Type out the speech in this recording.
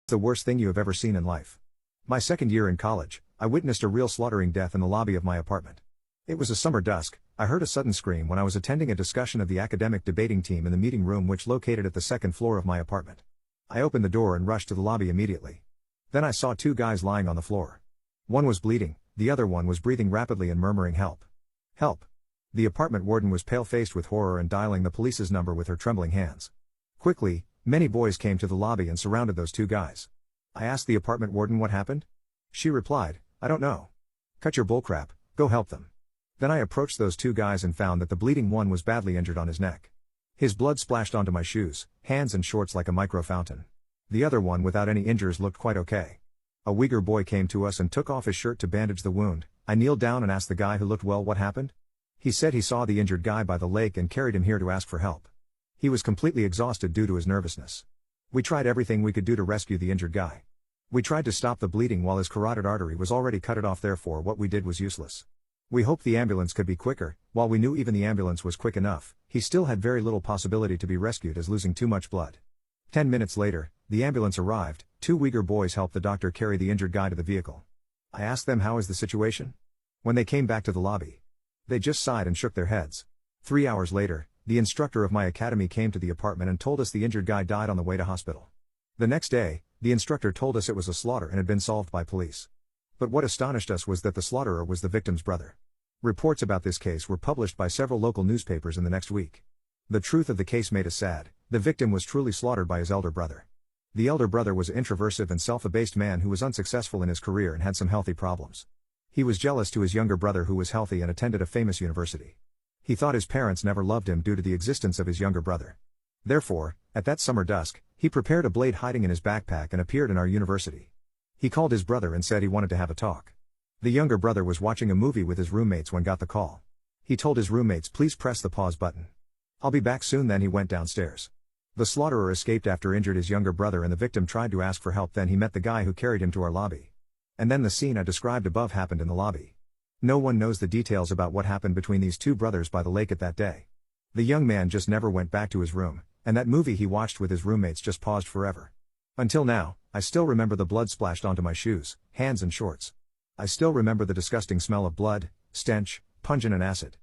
The worst thing you have ever seen in life. My second year in college, I witnessed a real slaughtering death in the lobby of my apartment. It was a summer dusk. I heard a sudden scream when I was attending a discussion of the academic debating team in the meeting room which located at the second floor of my apartment. I opened the door and rushed to the lobby immediately. Then I saw two guys lying on the floor. One was bleeding, the other one was breathing rapidly and murmuring help. Help. The apartment warden was pale-faced with horror and dialing the police's number with her trembling hands. Quickly, many boys came to the lobby and surrounded those two guys. I asked the apartment warden what happened. She replied, "I don't know. Cut your bullcrap, go help them." Then I approached those two guys and found that the bleeding one was badly injured on his neck. His blood splashed onto my shoes, hands and shorts like a micro fountain. The other one without any injuries looked quite okay. A Uyghur boy came to us and took off his shirt to bandage the wound. I kneeled down and asked the guy who looked well what happened. He said he saw the injured guy by the lake and carried him here to ask for help. He was completely exhausted due to his nervousness. We tried everything we could do to rescue the injured guy. We tried to stop the bleeding while his carotid artery was already cut off, therefore what we did was useless. We hoped the ambulance could be quicker. While we knew even the ambulance was quick enough, he still had very little possibility to be rescued as losing too much blood. 10 minutes later, the ambulance arrived. Two Uyghur boys helped the doctor carry the injured guy to the vehicle. I asked them how is the situation? When they came back to the lobby, they just sighed and shook their heads. 3 hours later, the instructor of my academy came to the apartment and told us the injured guy died on the way to hospital. The next day, the instructor told us it was a slaughter and had been solved by police. But what astonished us was that the slaughterer was the victim's brother. Reports about this case were published by several local newspapers in the next week. The truth of the case made us sad. The victim was truly slaughtered by his elder brother. The elder brother was an introversive and self-abased man who was unsuccessful in his career and had some healthy problems. He was jealous to his younger brother who was healthy and attended a famous university. He thought his parents never loved him due to the existence of his younger brother. Therefore, at that summer dusk, he prepared a blade hiding in his backpack and appeared in our university. He called his brother and said he wanted to have a talk. The younger brother was watching a movie with his roommates when got the call. He told his roommates please press the pause button. I'll be back soon. Then he went downstairs. The slaughterer escaped after injured his younger brother and the victim tried to ask for help. Then he met the guy who carried him to our lobby. And then the scene I described above happened in the lobby. No one knows the details about what happened between these two brothers by the lake at that day. The young man just never went back to his room, and that movie he watched with his roommates just paused forever. Until now, I still remember the blood splashed onto my shoes, hands and shorts. I still remember the disgusting smell of blood, stench, pungent and acid.